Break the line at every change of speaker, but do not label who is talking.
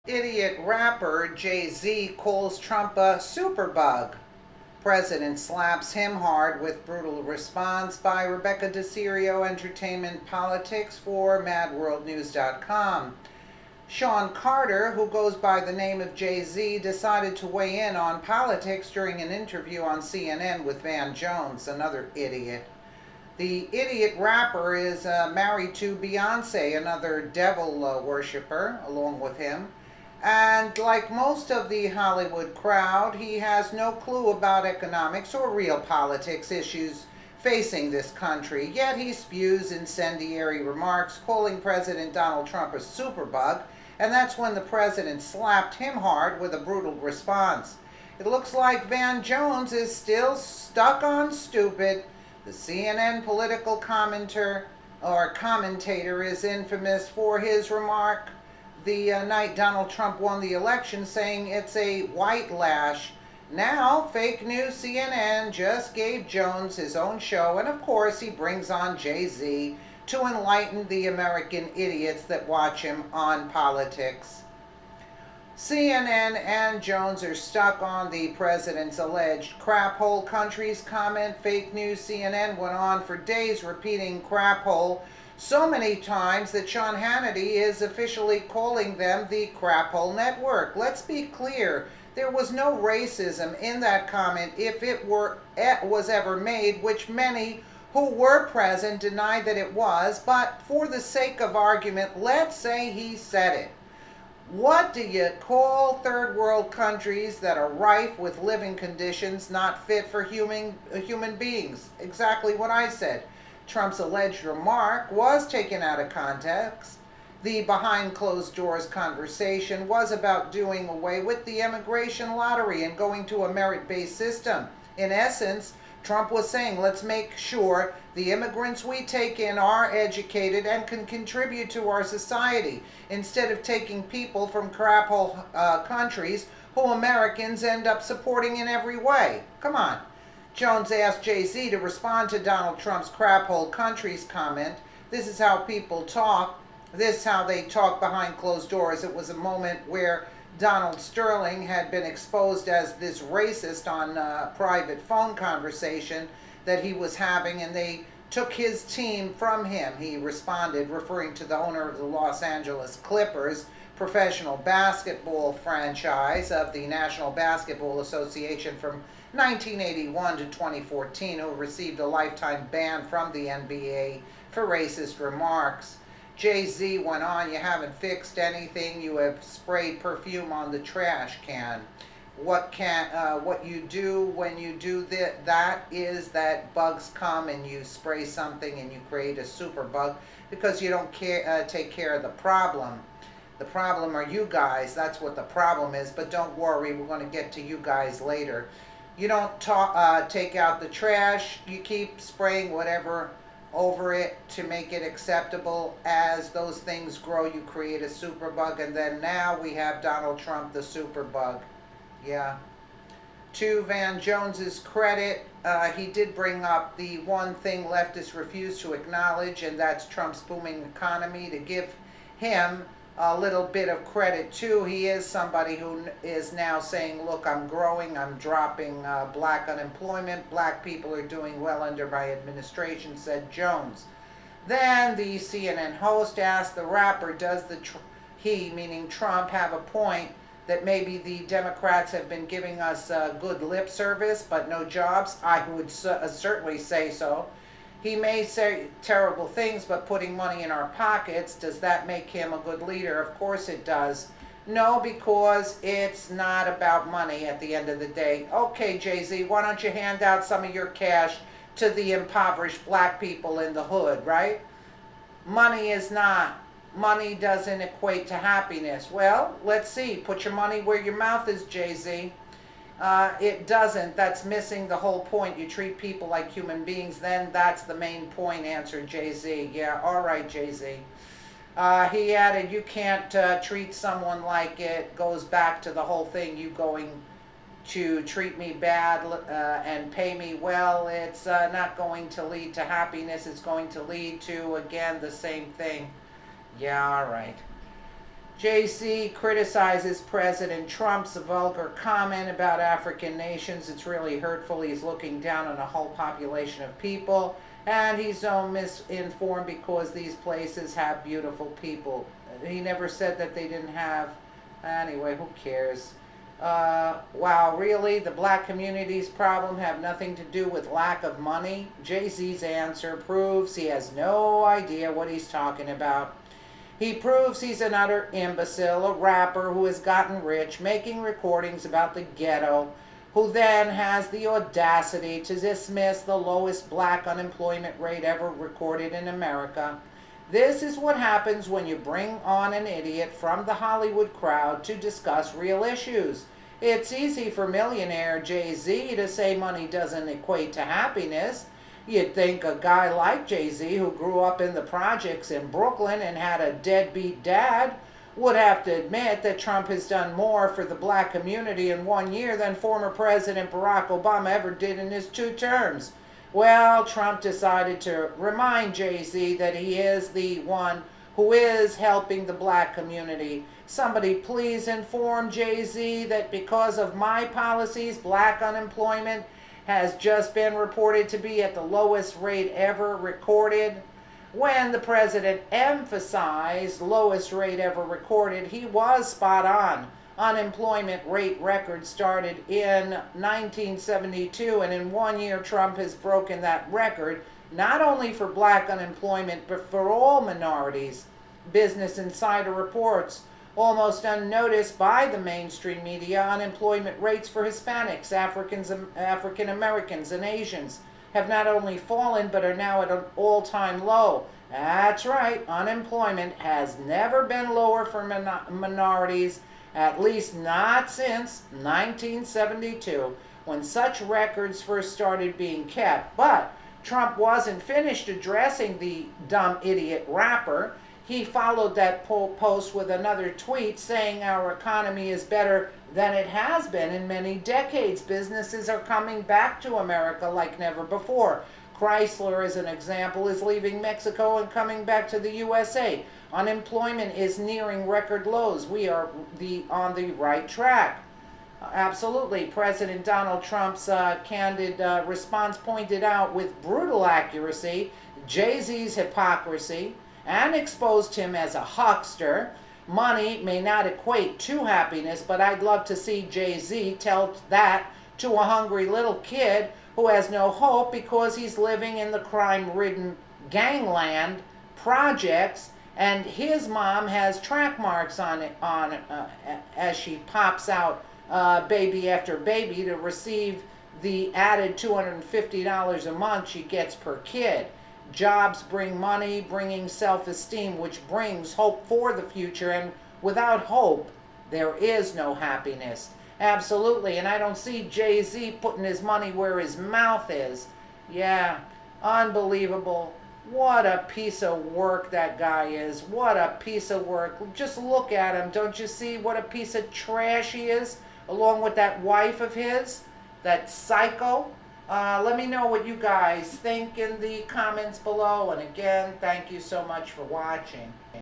Idiot rapper Jay-Z calls Trump a superbug. President slaps him hard with brutal response by Rebecca DeCirio, Entertainment Politics for MadWorldNews.com. Sean Carter, who goes by the name of Jay-Z, decided to weigh in on politics during an interview on CNN with Van Jones, another idiot. The idiot rapper is married to Beyonce, another devil worshiper, along with him. And like most of the Hollywood crowd, he has no clue about economics or real politics issues facing this country. Yet he spews incendiary remarks, calling President Donald Trump a superbug, and that's when the president slapped him hard with a brutal response. It looks like Van Jones is still stuck on stupid. The CNN political commentator is infamous for his remark the night Donald Trump won the election, saying it's a white lash. Now, fake news CNN just gave Jones his own show, and of course he brings on Jay-Z to enlighten the American idiots that watch him on politics. CNN and Jones are stuck on the president's alleged crap hole countries comment. Fake news CNN went on for days repeating crap hole so many times that Sean Hannity is officially calling them the crap hole network. Let's be clear, there was no racism in that comment if it was ever made, which many who were present denied that it was, but for the sake of argument, let's say he said it. What do you call third world countries that are rife with living conditions not fit for human beings? Exactly what I said. Trump's alleged remark was taken out of context. The behind closed doors conversation was about doing away with the immigration lottery and going to a merit-based system. In essence, Trump was saying, let's make sure the immigrants we take in are educated and can contribute to our society, instead of taking people from crap hole countries who Americans end up supporting in every way. Come on. Jones asked Jay-Z to respond to Donald Trump's crap hole countries comment. This is how people talk. This is how they talk behind closed doors. It was a moment where Donald Sterling had been exposed as this racist on a private phone conversation that he was having, and they took his team from him. He responded, referring to the owner of the Los Angeles Clippers, professional basketball franchise of the National Basketball Association from 1981 to 2014, who received a lifetime ban from the NBA for racist remarks. Jay-Z went on, you haven't fixed anything, you have sprayed perfume on the trash can. What you do when you do that is that bugs come and you spray something and you create a super bug because you don't take care of the problem. The problem are you guys, that's what the problem is, but don't worry, we're going to get to you guys later. You don't take out the trash, you keep spraying whatever over it to make it acceptable. As those things grow, you create a superbug, and then now we have Donald Trump, the superbug. Yeah. To Van Jones's credit, he did bring up the one thing leftists refuse to acknowledge, and that's Trump's booming economy. To give him a little bit of credit too, he is somebody who is now saying, look, I'm growing, I'm dropping black unemployment, black people are doing well under my administration, said Jones. Then the CNN host asked the rapper, does he, meaning Trump, have a point that maybe the Democrats have been giving us good lip service but no jobs? I would certainly say so. He may say terrible things, but putting money in our pockets, does that make him a good leader? Of course it does. No, because it's not about money at the end of the day. Okay, Jay-Z, why don't you hand out some of your cash to the impoverished black people in the hood, right? Money doesn't equate to happiness. Well, let's see. Put your money where your mouth is, Jay-Z. It doesn't. That's missing the whole point. You treat people like human beings, then that's the main point, answered Jay-Z. Yeah, all right, Jay-Z. He added, you can't treat someone like it goes back to the whole thing, you going to treat me bad and pay me well. It's not going to lead to happiness. It's going to lead to, again, the same thing. Yeah, all right. JC criticizes President Trump's vulgar comment about African nations. It's really hurtful. He's looking down on a whole population of people, and he's so misinformed because these places have beautiful people. He never said that they didn't have. Anyway, who cares? Wow, really? The black community's problem have nothing to do with lack of money? Jay-Z's answer proves he has no idea what he's talking about. He proves he's an utter imbecile, a rapper who has gotten rich making recordings about the ghetto, who then has the audacity to dismiss the lowest black unemployment rate ever recorded in America. This is what happens when you bring on an idiot from the Hollywood crowd to discuss real issues. It's easy for millionaire Jay-Z to say money doesn't equate to happiness. You'd think a guy like Jay-Z, who grew up in the projects in Brooklyn and had a deadbeat dad, would have to admit that Trump has done more for the black community in 1 year than former President Barack Obama ever did in his 2 terms. Well, Trump decided to remind Jay-Z that he is the one who is helping the black community. Somebody please inform Jay-Z that because of my policies, black unemployment has just been reported to be at the lowest rate ever recorded. When the president emphasized lowest rate ever recorded, he was spot on. Unemployment rate record started in 1972, and in 1 year Trump has broken that record, not only for black unemployment but for all minorities. Business Insider reports, almost unnoticed by the mainstream media, unemployment rates for Hispanics, African Americans, and Asians have not only fallen but are now at an all-time low. That's right, unemployment has never been lower for minorities, at least not since 1972, when such records first started being kept. But Trump wasn't finished addressing the dumb idiot rapper. He followed that post with another tweet saying our economy is better than it has been in many decades. Businesses are coming back to America like never before. Chrysler, as an example, is leaving Mexico and coming back to the USA. Unemployment is nearing record lows. We are on the right track. Absolutely. President Donald Trump's candid response pointed out with brutal accuracy Jay-Z's hypocrisy and exposed him as a huckster. Money may not equate to happiness, but I'd love to see Jay-Z tell that to a hungry little kid who has no hope because he's living in the crime-ridden gangland projects, and his mom has track marks on it as she pops out baby after baby to receive the added $250 a month she gets per kid. Jobs bring money, bringing self-esteem, which brings hope for the future, and without hope, there is no happiness. Absolutely, and I don't see Jay-Z putting his money where his mouth is. Yeah, unbelievable. What a piece of work that guy is. What a piece of work. Just look at him. Don't you see what a piece of trash he is, along with that wife of his, that psycho? Let me know what you guys think in the comments below. And again, thank you so much for watching.